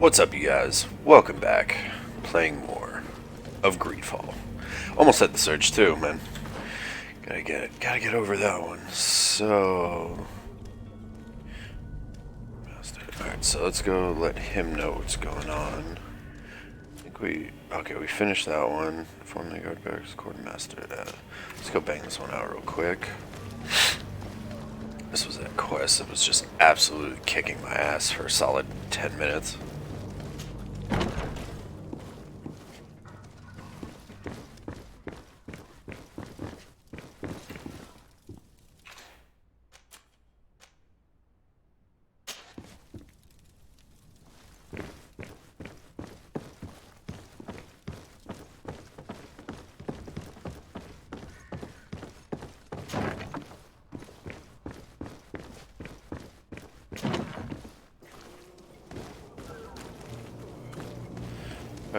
What's up, you guys? Welcome back. Playing more of Greedfall. Almost had the surge too, man. Gotta get over that one. So, alright, so let's go let him know what's going on. We finished that one. Form the guard barracks quartermaster. Let's go bang this one out real quick. This was that quest that was just absolutely kicking my ass for a solid 10 minutes.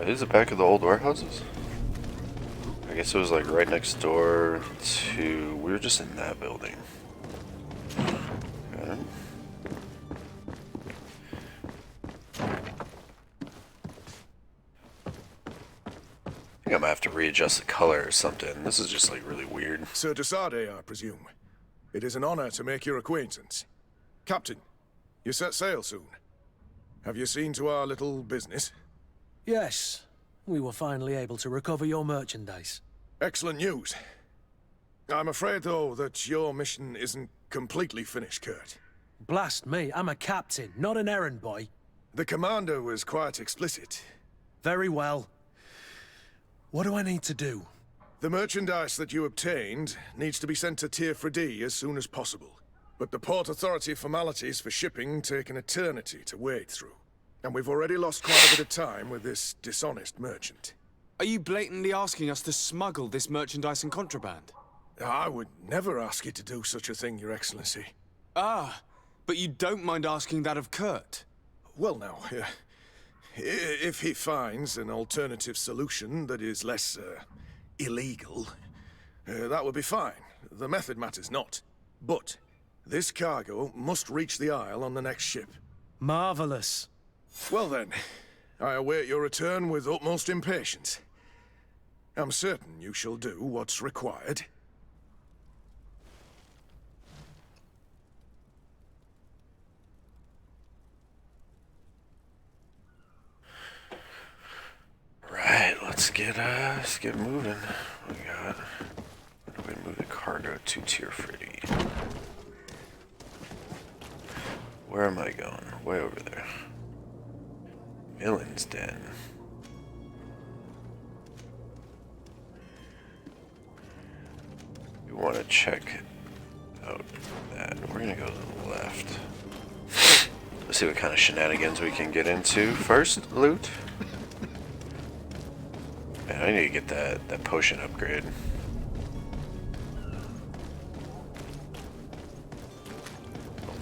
Is it back of the old warehouses? I guess it was like right next door to... We were just in that building. Okay. I think I might have to readjust the color or something. This is just like really weird. Sir Desade, I presume. It is an honor to make your acquaintance. Captain, you set sail soon. Have you seen to our little business? Yes, we were finally able to recover your merchandise. Excellent news. I'm afraid, though, that your mission isn't completely finished, Kurt. Blast me, I'm a captain, not an errand boy. The commander was quite explicit. Very well. What do I need to do? The merchandise that you obtained needs to be sent to Tier 4D as soon as possible. But the Port Authority formalities for shipping take an eternity to wade through. And we've already lost quite a bit of time with this dishonest merchant. Are you blatantly asking us to smuggle this merchandise and contraband? I would never ask you to do such a thing, Your Excellency. Ah, but you don't mind asking that of Kurt? Well now, if he finds an alternative solution that is less, illegal, that would be fine. The method matters not. But this cargo must reach the Isle on the next ship. Marvelous. Well then, I await your return with utmost impatience. I'm certain you shall do what's required. Right, let's get moving. We got... Where do we move the cargo to Tier 3? Where am I going? Way over there. Villain's Den. You want to check out that. We're gonna go to the left. Let's see what kind of shenanigans we can get into. First, loot. Man, I need to get that potion upgrade.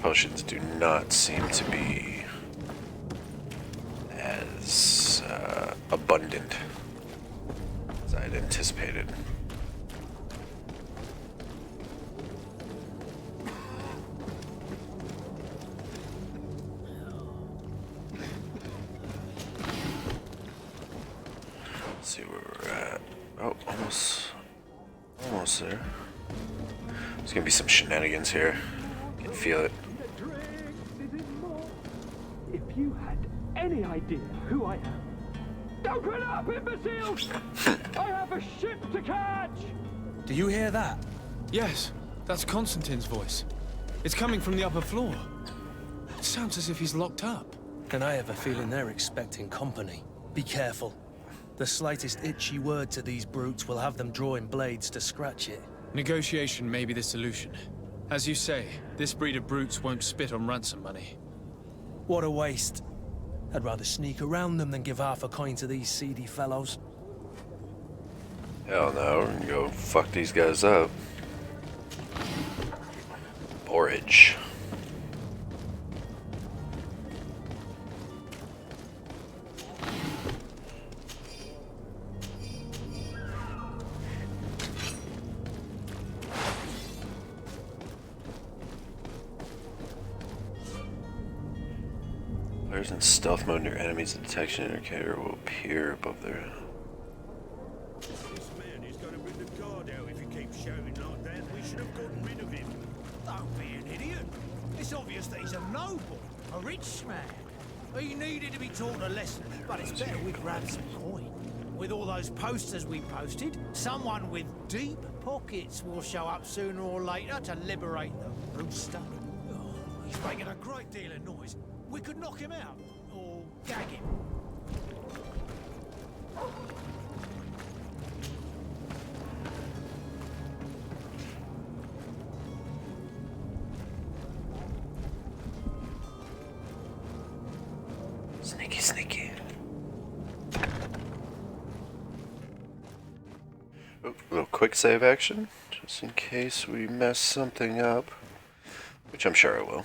Potions do not seem to be as abundant as I had anticipated. Let's see where we're at. Oh, almost there. There's gonna be some shenanigans here. I can feel it. If you had any idea who I am. Open up, imbeciles! I have a ship to catch! Do you hear that? Yes, that's Constantine's voice. It's coming from the upper floor. It sounds as if he's locked up. And I have a feeling they're expecting company. Be careful. The slightest itchy word to these brutes will have them drawing blades to scratch it. Negotiation may be the solution. As you say, this breed of brutes won't spit on ransom money. What a waste. I'd rather sneak around them than give half a coin to these seedy fellows. Hell no, we're gonna go fuck these guys up. Borage. Players in stealth mode, your enemy's detection indicator will appear above their... This man is going to bring the guard out if he keeps shouting like that. We should have gotten rid of him. Don't be an idiot. It's obvious that he's a noble, a rich man. He needed to be taught a lesson, but it's better we grab some coin. With all those posters we posted, someone with deep pockets will show up sooner or later to liberate the rooster. Oh, he's making a great deal of noise. We could knock him out, or gag him. Sneaky, sneaky. Oh, a little quick save action, just in case we mess something up, which I'm sure I will.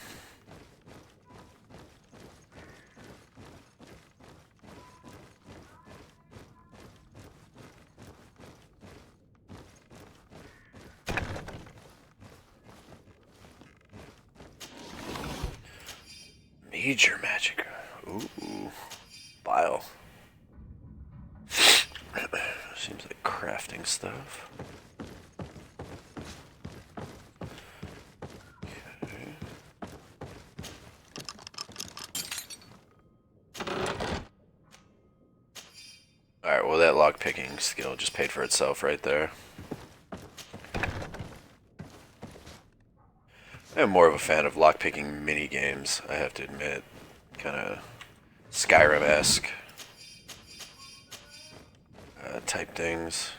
Major magic. Ooh, bile. Seems like crafting stuff. Okay. Alright, well that lockpicking skill just paid for itself right there. I'm more of a fan of lockpicking mini games, I have to admit. Kind of Skyrim-esque type things.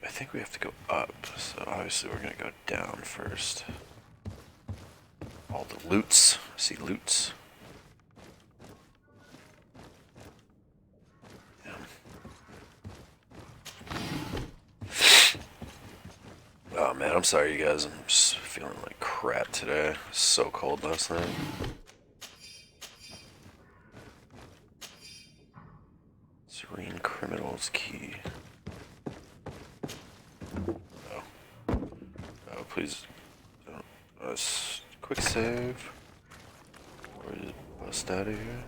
I think we have to go up, so obviously we're gonna go down first. All the loots. I see loots. Yeah. Oh man, I'm sorry you guys. I'm just feeling like crap today. It's so cold last night. Serene criminal's key. Oh. Oh, please. Don't. Quick save. Or just bust out of here.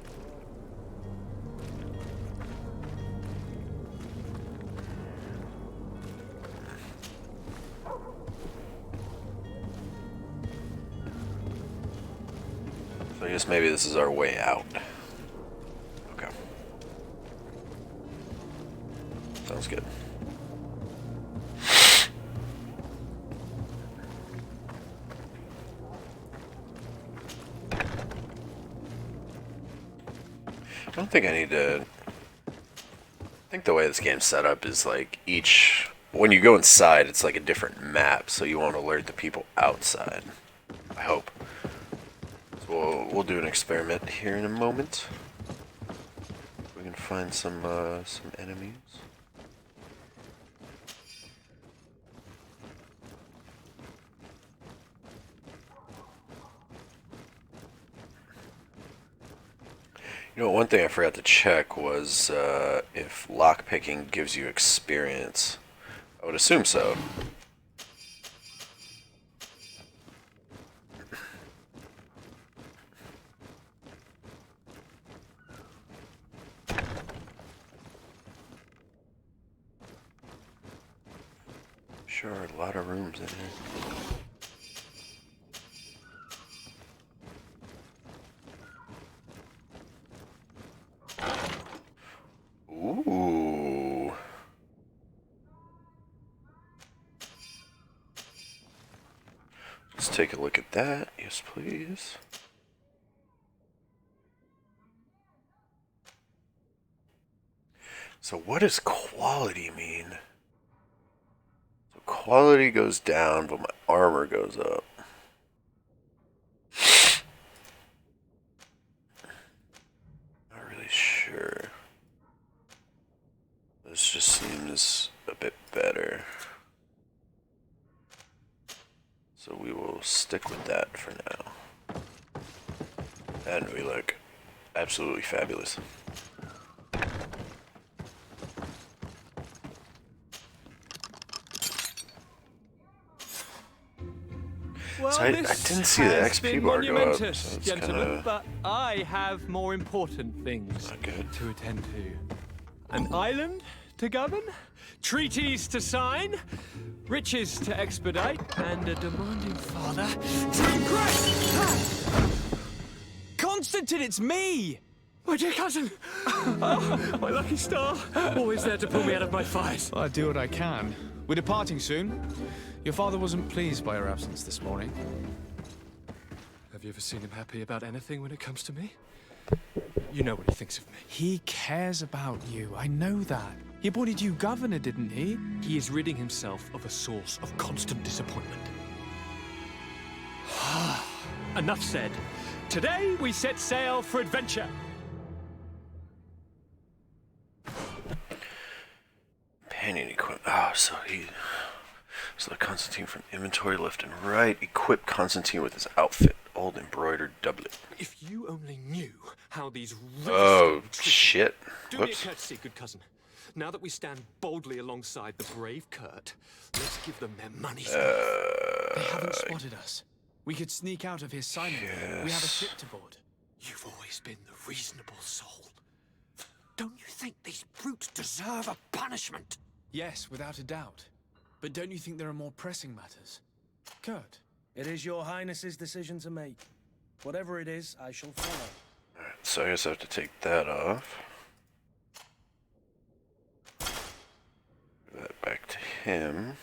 So I guess maybe this is our way out. Okay. Sounds good. I don't think I need to... I think the way this game's set up is like each... When you go inside, it's like a different map, so you won't alert the people outside. I hope. So we'll do an experiment here in a moment. We can find some enemies. You know, one thing I forgot to check was if lockpicking gives you experience. I would assume so. Sure, a lot of rooms in here. Ooh. Let's take a look at that. Yes, please. So what does quality mean? So quality goes down, but my armor goes up. Not really sure. This just seems a bit better. So we will stick with that for now. And we look absolutely fabulous. Well, I Service didn't see the has XP been bar go up, monumentous, so it's gentlemen, kinda but I have more important things not good. to attend to. An island to govern, treaties to sign, riches to expedite, and a demanding father to impress. Constantine, it's me! My dear cousin! Oh, my lucky star! Always there to pull me out of my fires. Well, I do what I can. We're departing soon. Your father wasn't pleased by your absence this morning. Have you ever seen him happy about anything when it comes to me? You know what he thinks of me. He cares about you. I know that. He appointed you governor, didn't he? He is ridding himself of a source of constant disappointment. Enough said. Today we set sail for adventure. Companion equipment. Oh, so the Constantine from inventory left and right. Equip Constantine with his outfit. Old embroidered doublet. If you only knew how these Oh, shit. Do me a Whoops. courtesy, good cousin. Now that we stand boldly alongside the brave Kurt, let's give them their money's worth. They haven't spotted us. We could sneak out of his silent. We have a ship to board. You've always been the reasonable soul. Don't you think these brutes deserve a punishment? Yes, without a doubt. But don't you think there are more pressing matters? Kurt. It is your highness's decision to make. Whatever it is, I shall follow. Alright, so I guess I have to take that off. Give that back to him.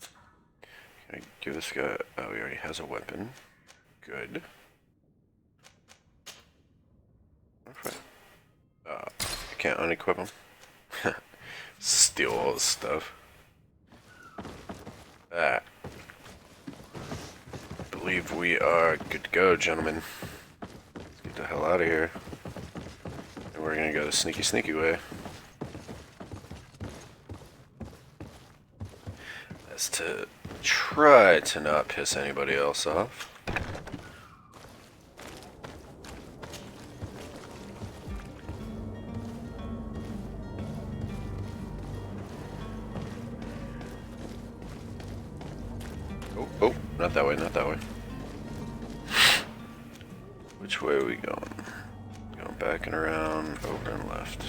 Can I give this guy... Oh, he already has a weapon. Good. Okay. I can't unequip him. Steal all his stuff. Ah. I believe we are good to go, gentlemen. Let's get the hell out of here. And we're gonna go the sneaky, sneaky way. That's to try to not piss anybody else off. Oh, not that way, not that way. Which way are we going? Going back and around, over and left.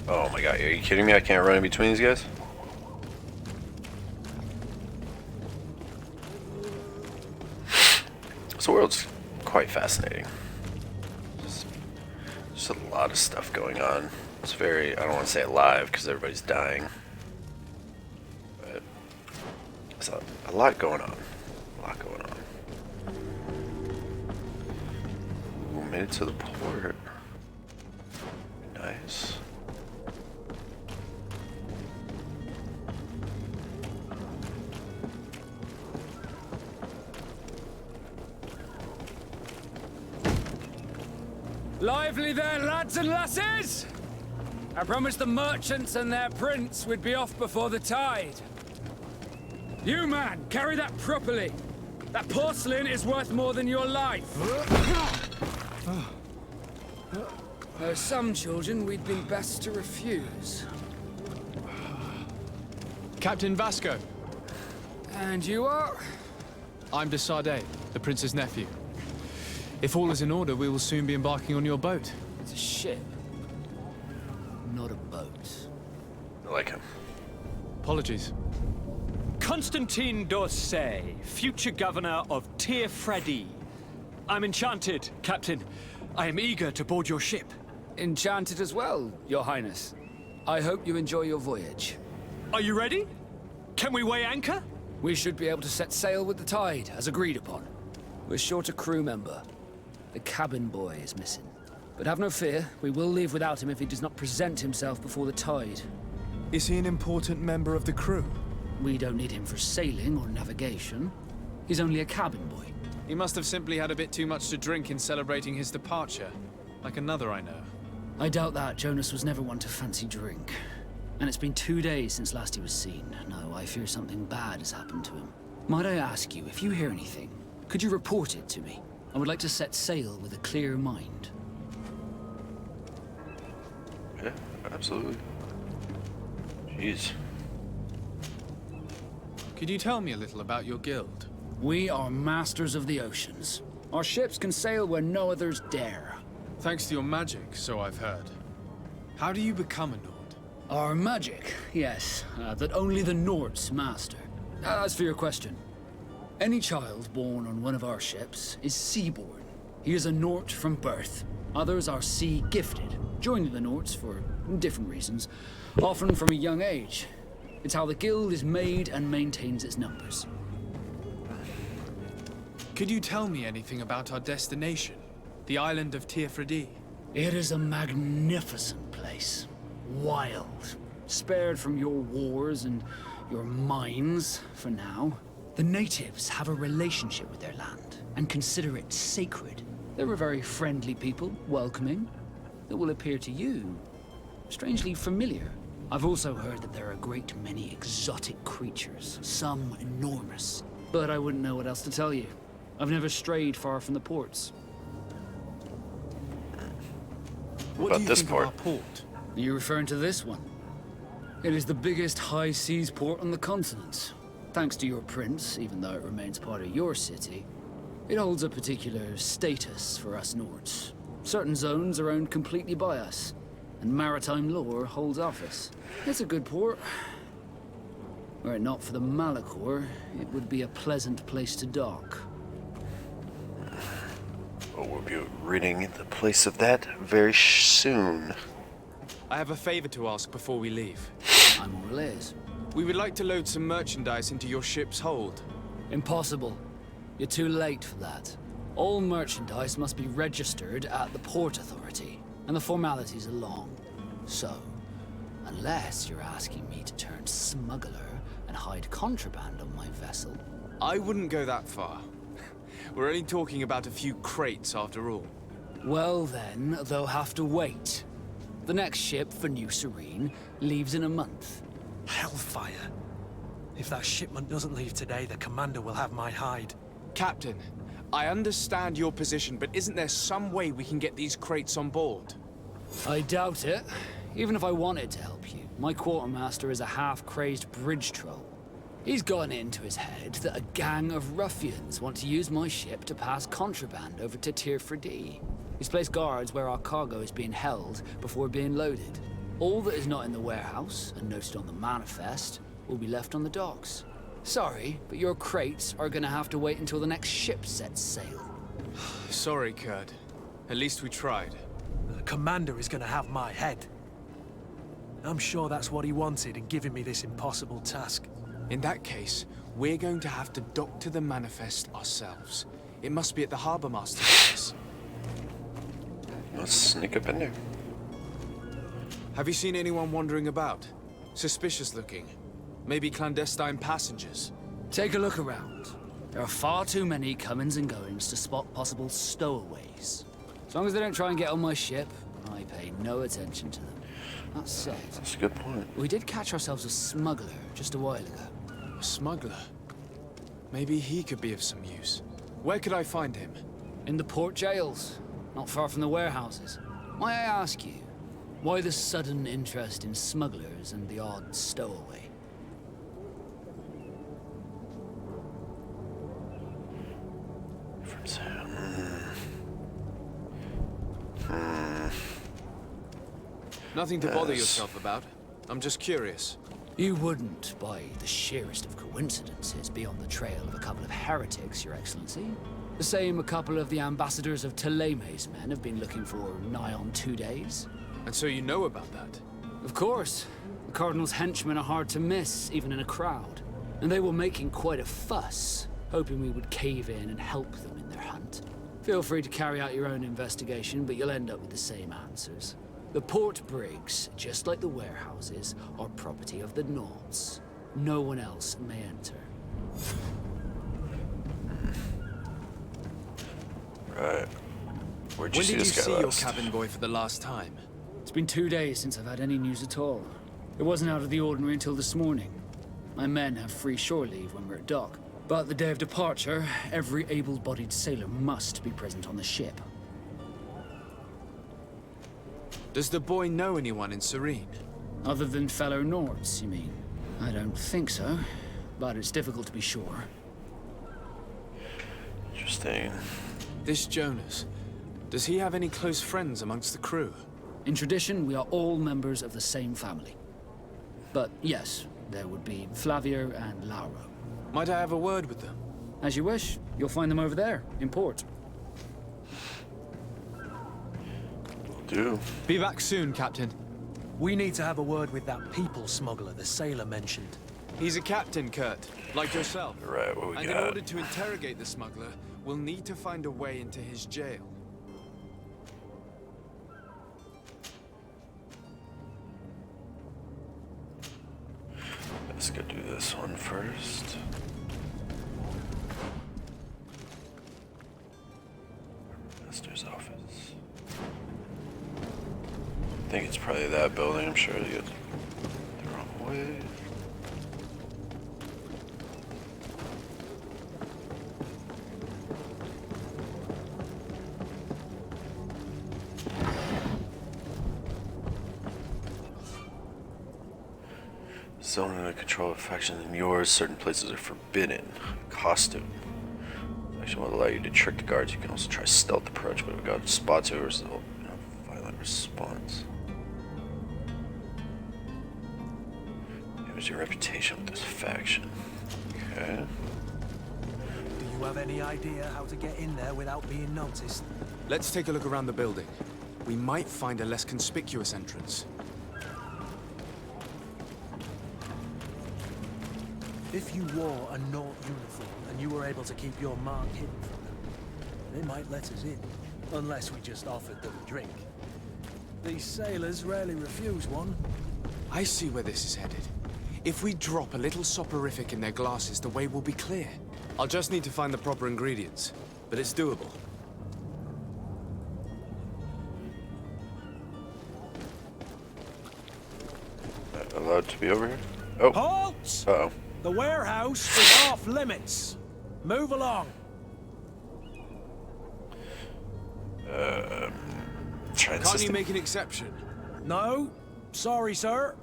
Oh my god, are you kidding me? I can't run in between these guys? This world's quite fascinating. Just a lot of stuff going on. It's very, I don't want to say alive because everybody's dying. But there's a lot going on. A lot going on. Ooh, made it to the port. Nice. Lively there, lads and lasses! I promised the merchants and their prince we'd be off before the tide. You, man, carry that properly. That porcelain is worth more than your life. There are some children we'd be best to refuse. Captain Vasco. And you are? I'm de Sardet, the prince's nephew. If all is in order, we will soon be embarking on your boat. It's a ship, not a boat. I like him. Apologies. Constantine d'Orsay, future governor of Tir Freddy. I'm enchanted, Captain. I am eager to board your ship. Enchanted as well, your highness. I hope you enjoy your voyage. Are you ready? Can we weigh anchor? We should be able to set sail with the tide, as agreed upon. We're short a crew member. The cabin boy is missing. But have no fear, we will leave without him if he does not present himself before the tide. Is he an important member of the crew? We don't need him for sailing or navigation. He's only a cabin boy. He must have simply had a bit too much to drink in celebrating his departure. Like another I know. I doubt that. Jonas was never one to fancy drink. And it's been 2 days since last he was seen. No, I fear something bad has happened to him. Might I ask you, if you hear anything, could you report it to me? I would like to set sail with a clear mind. Yeah, absolutely. Jeez. Could you tell me a little about your guild? We are masters of the oceans. Our ships can sail where no others dare. Thanks to your magic, so I've heard. How do you become a Nord? Our magic, yes, that only the Nords master. As for your question, any child born on one of our ships is seaborn. He is a Nord from birth. Others are sea-gifted, joining the Nords for different reasons, often from a young age. It's how the guild is made and maintains its numbers. Could you tell me anything about our destination? The island of Tirfredi? It is a magnificent place. Wild. Spared from your wars and your mines, for now. The natives have a relationship with their land and consider it sacred. They're a very friendly people, welcoming. It will appear to you strangely familiar. I've also heard that there are a great many exotic creatures, some enormous. But I wouldn't know what else to tell you. I've never strayed far from the ports. What about do you this think port? of our port? Are you referring to this one? It is the biggest high seas port on the continent. Thanks to your prince, even though it remains part of your city, it holds a particular status for us Nords. Certain zones are owned completely by us, and maritime law holds office. It's a good port. Were it not for the Malachor, it would be a pleasant place to dock. Well, we'll be ridding the place of that very soon. I have a favor to ask before we leave. I'm all ears. We would like to load some merchandise into your ship's hold. Impossible. You're too late for that. All merchandise must be registered at the Port Authority, and the formalities are long. So, unless you're asking me to turn smuggler and hide contraband on my vessel... I wouldn't go that far. We're only talking about a few crates after all. Well then, they'll have to wait. The next ship for New Serene leaves in a month. Hellfire. If that shipment doesn't leave today, the commander will have my hide. Captain, I understand your position, but isn't there some way we can get these crates on board? I doubt it. Even if I wanted to help you, my quartermaster is a half-crazed bridge troll. He's gotten it into his head that a gang of ruffians want to use my ship to pass contraband over to Tirfredi. He's placed guards where our cargo is being held before being loaded. All that is not in the warehouse, and noted on the manifest, will be left on the docks. Sorry, but your crates are gonna have to wait until the next ship sets sail. Sorry, Kurt. At least we tried. The commander is gonna have my head. I'm sure that's what he wanted in giving me this impossible task. In that case, we're going to have to dock to the manifest ourselves. It must be at the Harbour Master's office. Let's sneak up in there. Have you seen anyone wandering about? Suspicious looking. Maybe clandestine passengers. Take a look around. There are far too many comings and goings to spot possible stowaways. As long as they don't try and get on my ship, I pay no attention to them. That said, That's a good point. we did catch ourselves a smuggler just a while ago. A smuggler? Maybe he could be of some use. Where could I find him? In the port jails, not far from the warehouses. May I ask you, why the sudden interest in smugglers and the odd stowaway? From Nothing to bother yourself about. I'm just curious. You wouldn't, by the sheerest of coincidences, be on the trail of a couple of heretics, Your Excellency. The same a couple of the ambassadors of Teleme's men have been looking for nigh on 2 days. And so you know about that? Of course. The Cardinal's henchmen are hard to miss, even in a crowd. And they were making quite a fuss, hoping we would cave in and help them in their hunt. Feel free to carry out your own investigation, but you'll end up with the same answers. The port brigs, just like the warehouses, are property of the Nords. No one else may enter. Right. Where'd you When see did you this guy see your last? cabin boy for the last time? It's been 2 days since I've had any news at all. It wasn't out of the ordinary until this morning. My men have free shore leave when we're at dock. But the day of departure, every able-bodied sailor must be present on the ship. Does the boy know anyone in Serene? Other than fellow Nords, you mean? I don't think so, but it's difficult to be sure. Interesting. This Jonas, does he have any close friends amongst the crew? In tradition, we are all members of the same family. But yes, there would be Flavio and Lauro. Might I have a word with them? As you wish, you'll find them over there, in port. Do. Be back soon, Captain. We need to have a word with that people smuggler the sailor mentioned. He's a captain, Kurt, like yourself. Right, what we And got? in order to interrogate the smuggler, we'll need to find a way into his jail. Let's go do this one first. Master's office. I think it's probably that building. I'm sure they get the wrong way. Zone under control of faction than yours. Certain places are forbidden. Costume. Faction will allow you to trick the guards. You can also try stealth approach, but if a guard spots you, result in a violent response. Damage your reputation with this faction. Okay. Do you have any idea how to get in there without being noticed? Let's take a look around the building. We might find a less conspicuous entrance. If you wore a Nort uniform and you were able to keep your mark hidden from them, they might let us in. Unless we just offered them a drink. These sailors rarely refuse one. I see where this is headed. If we drop a little soporific in their glasses, the way will be clear. I'll just need to find the proper ingredients, but it's doable. Allowed to be over here? Oh. Halt! Uh-oh. The warehouse is off limits. Move along. Try Can't you make an exception? No, sorry, sir.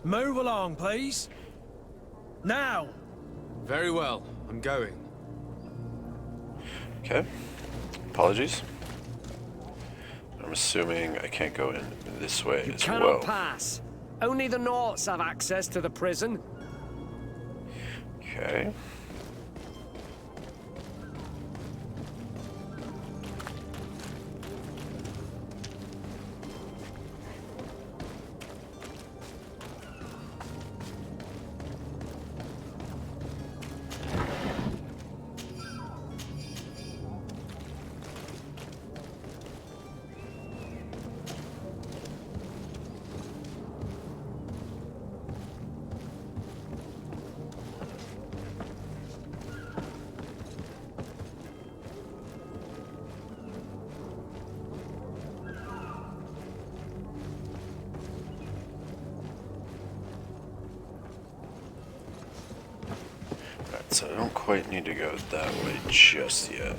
Move along, please. Now. Very well, I'm going. Okay. Apologies. I'm assuming I can't go in this way You as cannot well. pass. Only the Norts have access to the prison. Okay. So I don't quite need to go that way just yet.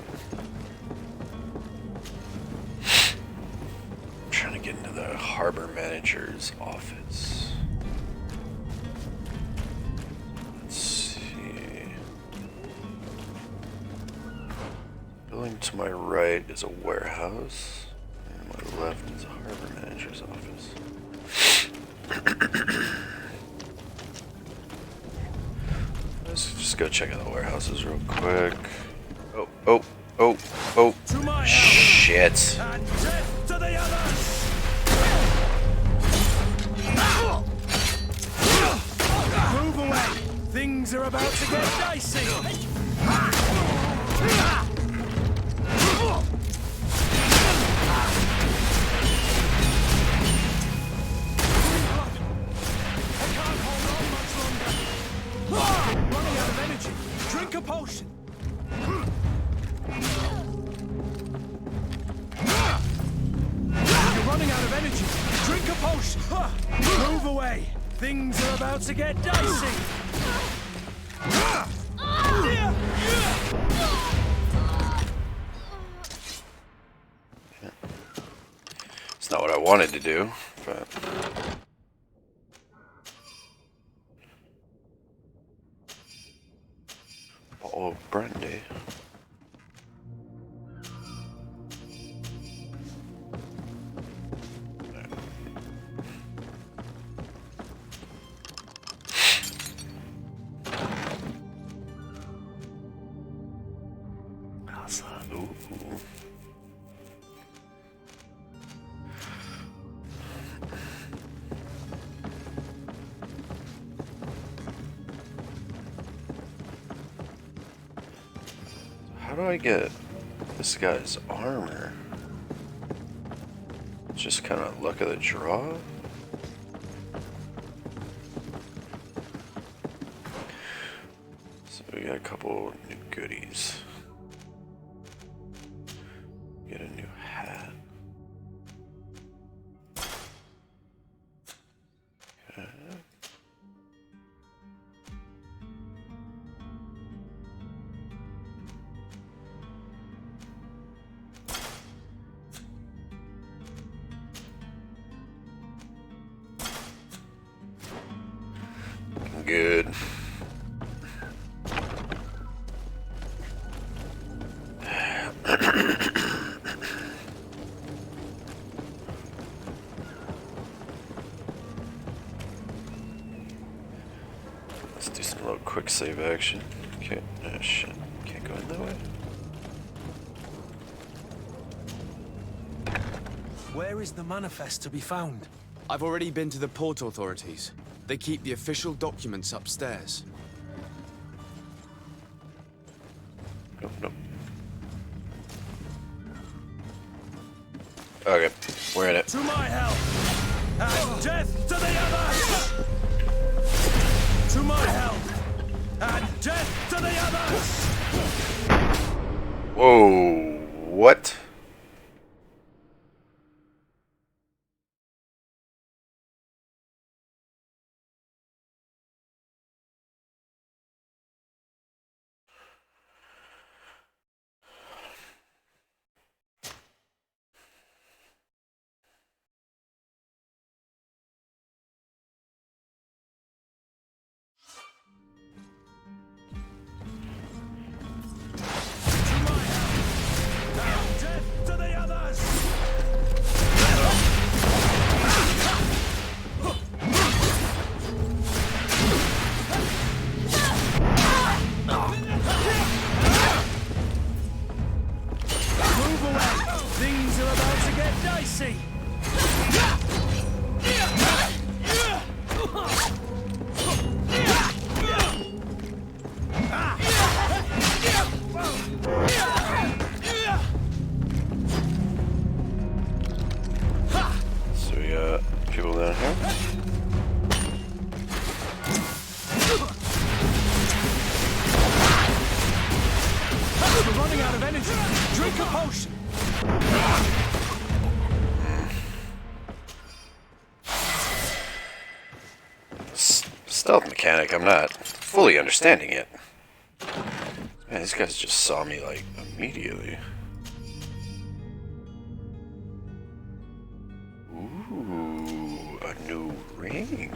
I'm trying to get into the harbor manager's office. Let's see. Building to my right is a warehouse, and my left is a harbor manager's office. Let's just go check out the warehouses real quick. Oh. Shit. And death to the others! Move away! Things are about to get dicey! Running out of energy. Drink a potion. You're running out of energy. Drink a potion. Move away. Things are about to get dicey. It's not what I wanted to do, but... Bottle of brandy. Ooh. How do I get this guy's armor? Just kind of luck of the draw. So we got a couple new goodies. Get a new hat. Okay. Good. Let's do some little quick save action. Okay. Oh shit. Can't go in that way. Where is the manifest to be found? I've already been to the port authorities. They keep the official documents upstairs. Nope, nope. Okay, we're in it. To my help! And death to the others! To my help! And death to the others! Whoa, what? So we got people down here. We're running out of energy. Drink a potion. Stealth mechanic, I'm not fully understanding it. Man, these guys just saw me like immediately. Ooh, a new ring.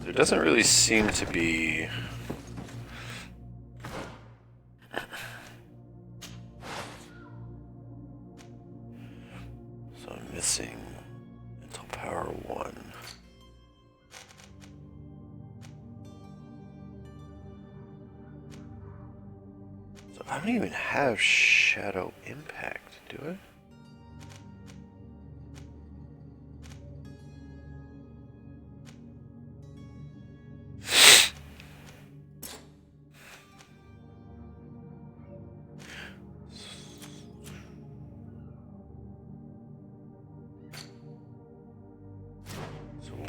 There doesn't really seem to be... So I'm missing mental power 1. So I don't even have shadow impact, do I?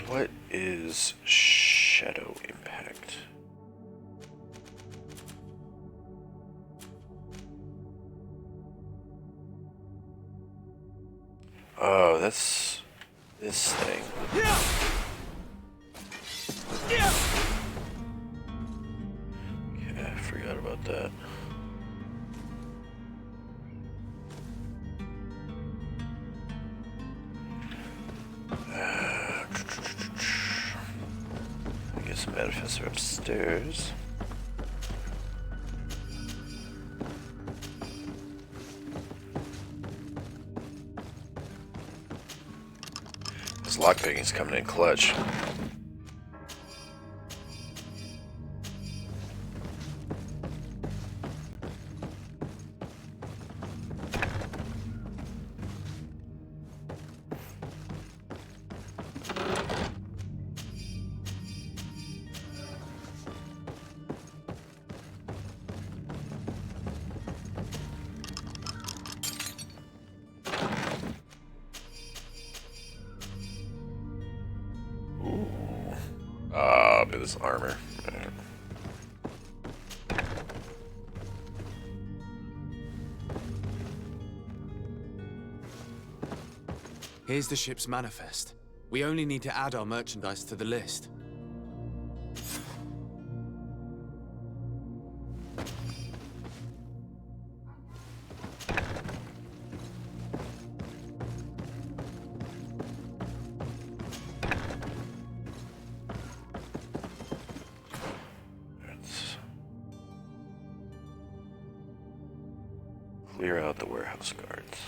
What is shadow impact? Oh, that's this thing. Some manifests are upstairs. This lockpicking's coming in clutch. But this armor. Right. Here's the ship's manifest. We only need to add our merchandise to the list. Clear out the warehouse guards.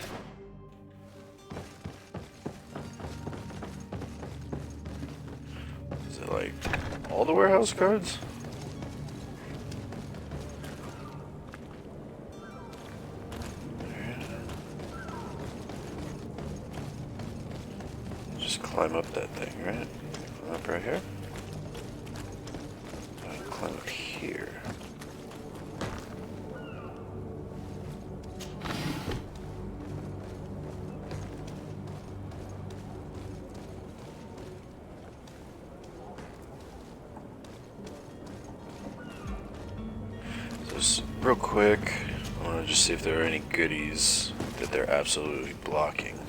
Is it like all the warehouse guards? Just climb up that thing, right? Climb up right here. Climb up here. Just real quick, I want to just see if there are any goodies that they're absolutely blocking.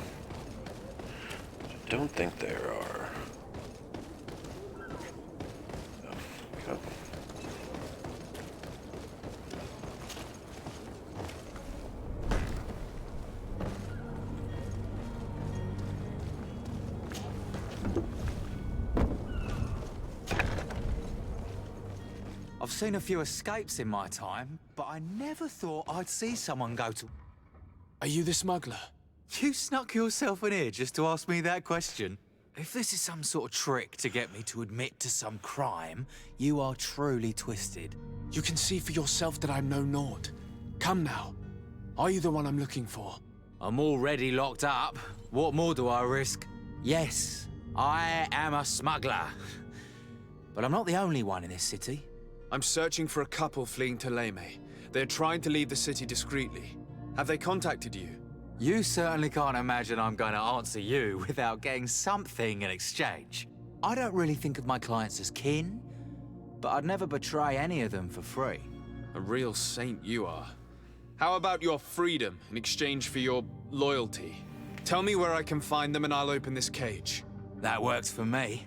I don't think there are. Oh, okay. I've seen a few escapes in my time, but I never thought I'd see someone go to... Are you the smuggler? You snuck yourself in here just to ask me that question? If this is some sort of trick to get me to admit to some crime, you are truly twisted. You can see for yourself that I'm no naught. Come now. Are you the one I'm looking for? I'm already locked up. What more do I risk? Yes, I am a smuggler. But I'm not the only one in this city. I'm searching for a couple fleeing to Leme. They're trying to leave the city discreetly. Have they contacted you? You certainly can't imagine I'm going to answer you without getting something in exchange. I don't really think of my clients as kin, but I'd never betray any of them for free. A real saint you are. How about your freedom in exchange for your loyalty? Tell me where I can find them and I'll open this cage. That works for me.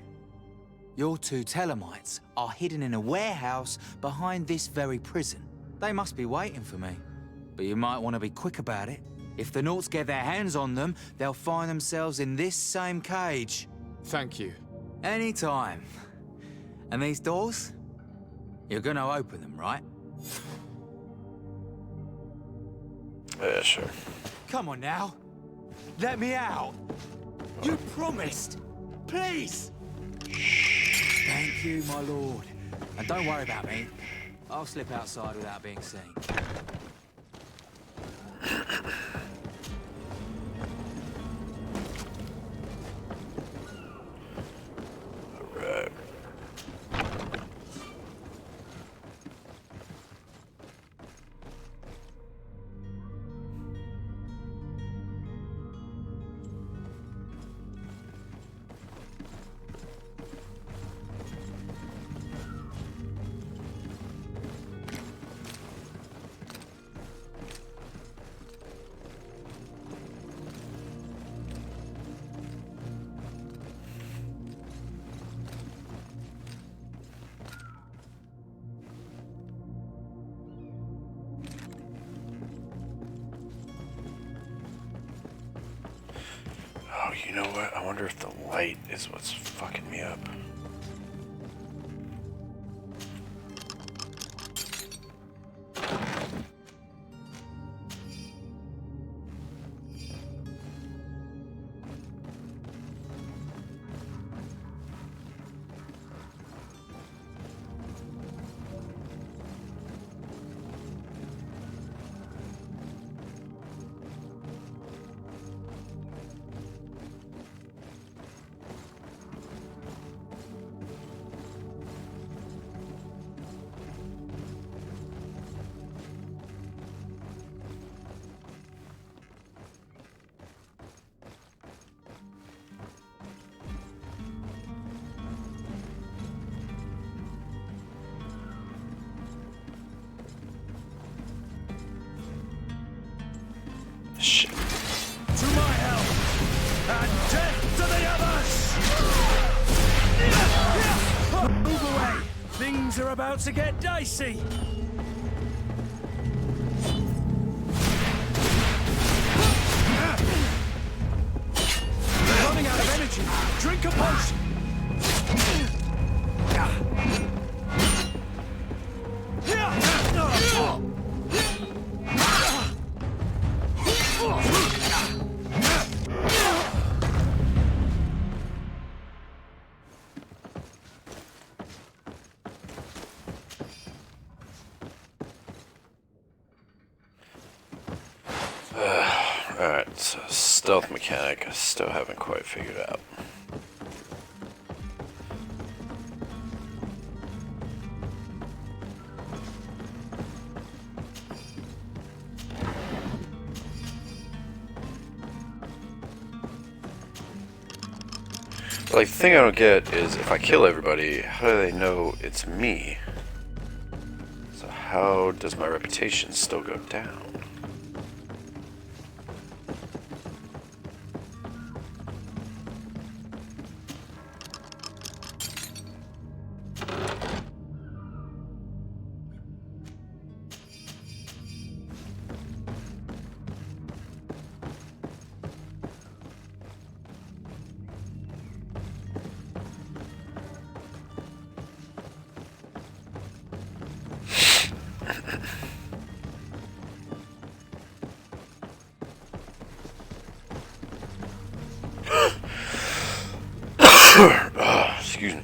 Your two Telemites are hidden in a warehouse behind this very prison. They must be waiting for me. But you might want to be quick about it. If the Nauts get their hands on them, they'll find themselves in this same cage. Thank you. Anytime. And these doors? You're gonna open them, right? Yeah, sure. Come on now. Let me out. You promised. Please. Thank you, my lord. And don't worry about me. I'll slip outside without being seen. Alright. Oh, you know what? I wonder if the light is what's fucking me up. about to get dicey. Running out of energy. Drink a potion. Alright, so stealth mechanic I still haven't quite figured out. Like, the thing I don't get is if I kill everybody, how do they know it's me? So how does my reputation still go down? Excuse me.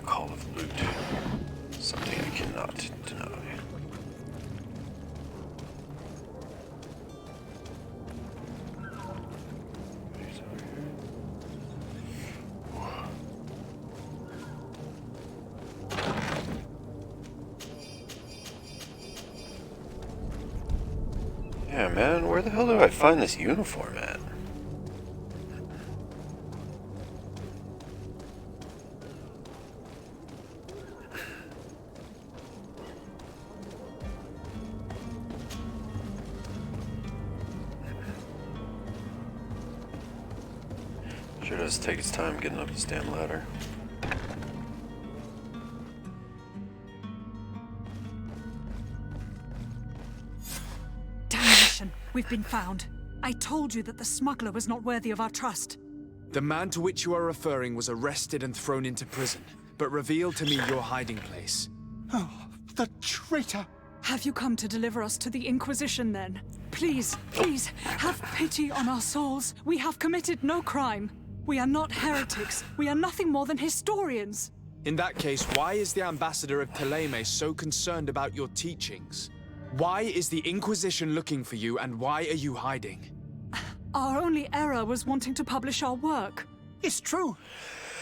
Call of loot. Something I cannot deny. Yeah, man, where the hell do I find this uniform at? Sure does take its time getting up this damn ladder. Damnation! We've been found. I told you that the smuggler was not worthy of our trust. The man to which you are referring was arrested and thrown into prison, but revealed to me your hiding place. Oh, the traitor! Have you come to deliver us to the Inquisition, then? Please, please, have pity on our souls. We have committed no crime. We are not heretics. We are nothing more than historians. In that case, why is the ambassador of Thélème so concerned about your teachings? Why is the Inquisition looking for you, and why are you hiding? Our only error was wanting to publish our work. It's true.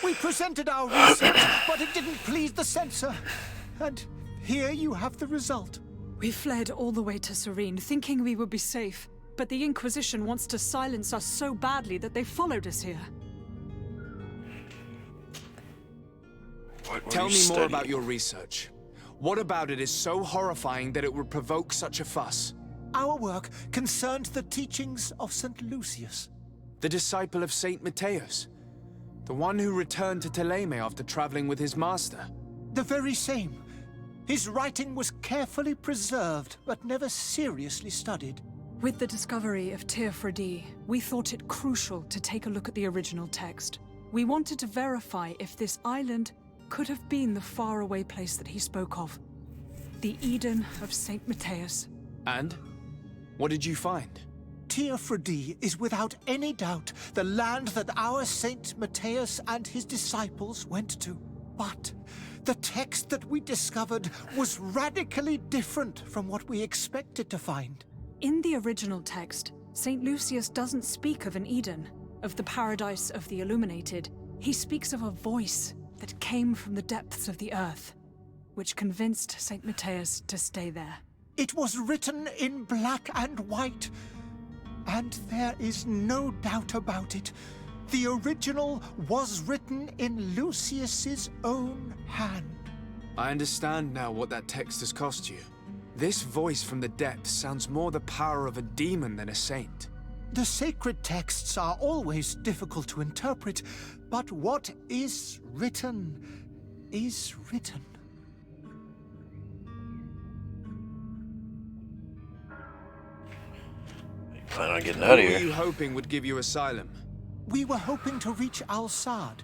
We presented our research, but it didn't please the censor. And here you have the result. We fled all the way to Serene, thinking we would be safe. But the Inquisition wants to silence us so badly that they followed us here. Tell me more about your research. What about it is so horrifying that it would provoke such a fuss? Our work concerned the teachings of St. Lucius. The disciple of Saint Matthias? The one who returned to Thélème after traveling with his master? The very same. His writing was carefully preserved, but never seriously studied. With the discovery of Teofredi, we thought it crucial to take a look at the original text. We wanted to verify if this island could have been the faraway place that he spoke of. The Eden of Saint Matthias. And? What did you find? Teofredi is without any doubt the land that our Saint Matthias and his disciples went to. But the text that we discovered was radically different from what we expected to find. In the original text, St. Lucius doesn't speak of an Eden, of the paradise of the illuminated. He speaks of a voice that came from the depths of the earth, which convinced St. Matthias to stay there. It was written in black and white, and there is no doubt about it. The original was written in Lucius's own hand. I understand now what that text has cost you. This voice from the depths sounds more the power of a demon than a saint. The sacred texts are always difficult to interpret, but what is written is written. Plan on getting out of Who here. were you hoping would give you asylum? We were hoping to reach Al-Sad.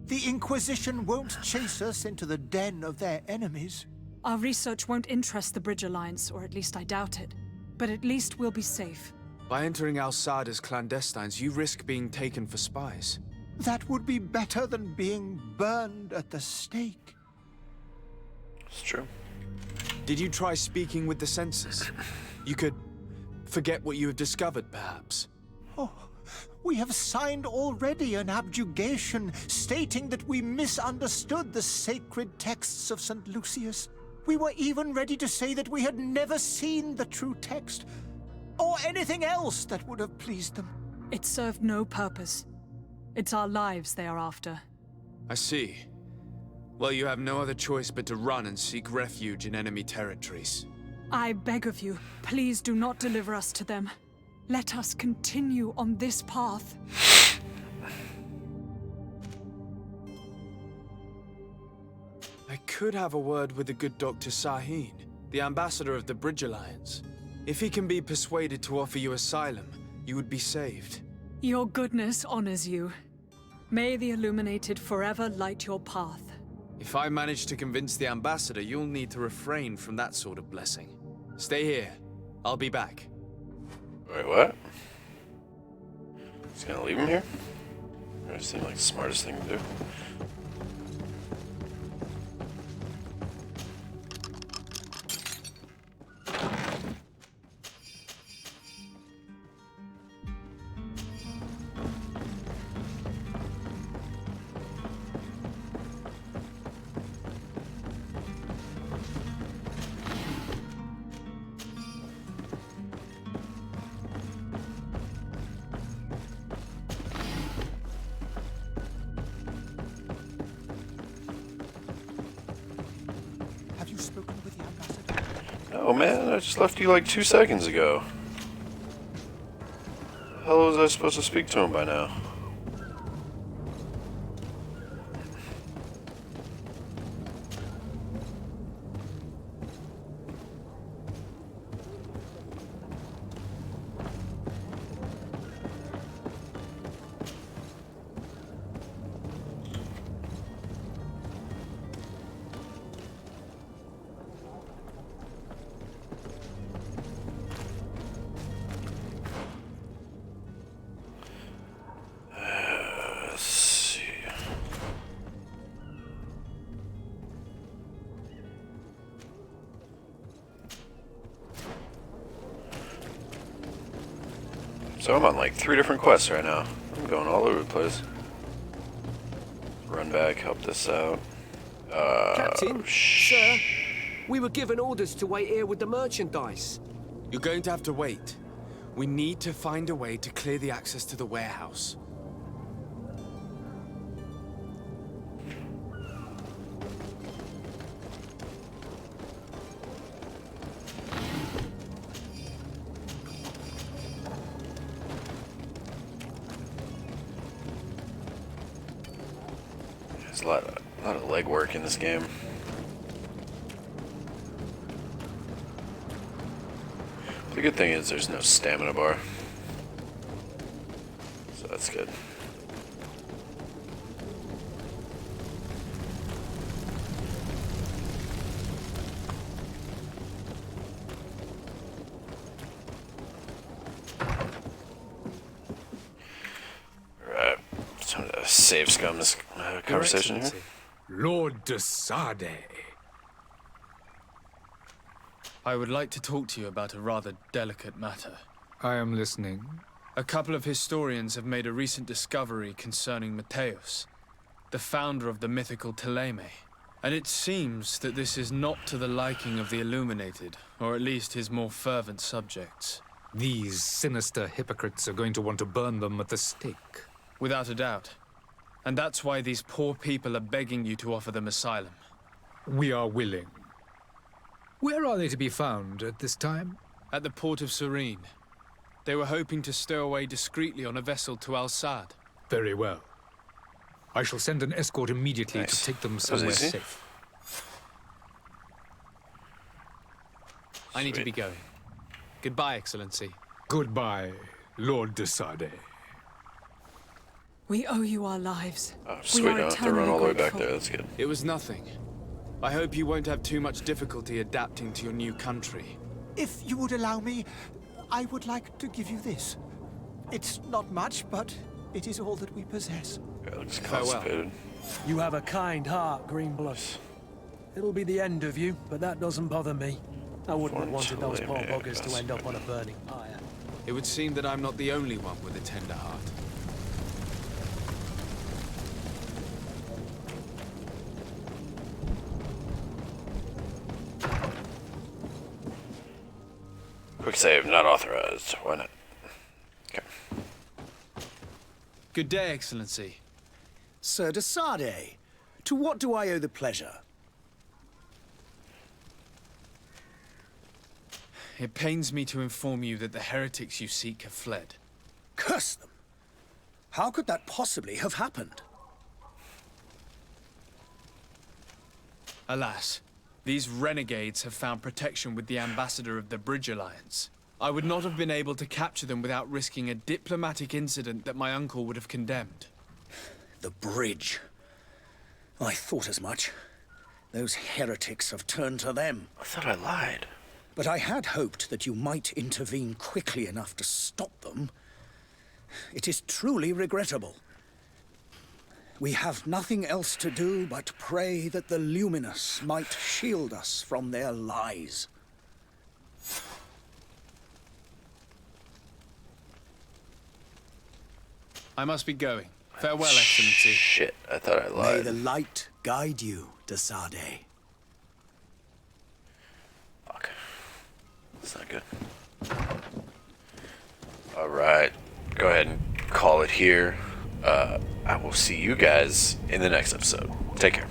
The Inquisition won't chase us into the den of their enemies. Our research won't interest the Bridge Alliance, or at least I doubt it. But at least we'll be safe. By entering Al-Sad as clandestines, you risk being taken for spies. That would be better than being burned at the stake. It's true. Did you try speaking with the censors? You could forget what you have discovered, perhaps. Oh, we have signed already an abjugation stating that we misunderstood the sacred texts of St. Lucius. We were even ready to say that we had never seen the true text, or anything else that would have pleased them. It served no purpose. It's our lives they are after. I see. Well, you have no other choice but to run and seek refuge in enemy territories. I beg of you, please do not deliver us to them. Let us continue on this path. I could have a word with the good Dr. Serene, the ambassador of the Bridge Alliance. If he can be persuaded to offer you asylum, you would be saved. Your goodness honors you. May the Illuminated forever light your path. If I manage to convince the ambassador, you'll need to refrain from that sort of blessing. Stay here. I'll be back. Wait, what? He's gonna leave him here? That seems like the smartest thing to do. Oh man, I just left you like 2 seconds ago. How was I supposed to speak to him by now? So I'm on like 3 different quests right now. I'm going all over the place. Run back, help this out. Captain, sir, we were given orders to wait here with the merchandise. You're going to have to wait. We need to find a way to clear the access to the warehouse. There's a lot of legwork in this game. The good thing is there's no stamina bar, so that's good. Alright, time to save scum this conversation here. Lord de Sade. I would like to talk to you about a rather delicate matter. I am listening. A couple of historians have made a recent discovery concerning Mateus, the founder of the mythical Teleme. And it seems that this is not to the liking of the Illuminated, or at least his more fervent subjects. These sinister hypocrites are going to want to burn them at the stake. Without a doubt. And that's why these poor people are begging you to offer them asylum. We are willing. Where are they to be found at this time? At the port of Serene. They were hoping to stow away discreetly on a vessel to Al-Sad. Very well. I shall send an escort immediately to take them somewhere safe. I need to be going. Goodbye, Excellency. Goodbye, Lord de Sade. We owe you our lives. Oh, sweet, I don't have to run all the way back there. That's good. It was nothing. I hope you won't have too much difficulty adapting to your new country. If you would allow me, I would like to give you this. It's not much, but it is all that we possess. Yeah, looks constipated. You have a kind heart, Greenblood. It'll be the end of you, but that doesn't bother me. I wouldn't have wanted those poor buggers to end up on a burning pyre. It would seem that I'm not the only one with a tender heart. Quick save, not authorized. Why not? Okay. Good day, Excellency. Sir de Sade, to what do I owe the pleasure? It pains me to inform you that the heretics you seek have fled. Curse them! How could that possibly have happened? Alas, these renegades have found protection with the ambassador of the Bridge Alliance. I would not have been able to capture them without risking a diplomatic incident that my uncle would have condemned. The bridge. I thought as much. Those heretics have turned to them. I thought I lied. But I had hoped that you might intervene quickly enough to stop them. It is truly regrettable. We have nothing else to do but pray that the Luminous might shield us from their lies. I must be going. Farewell, Excellency. Shit, I thought I lied. May the light guide you, de Sade. Fuck. That's not good. Alright. Go ahead and call it here. I will see you guys in the next episode. Take care.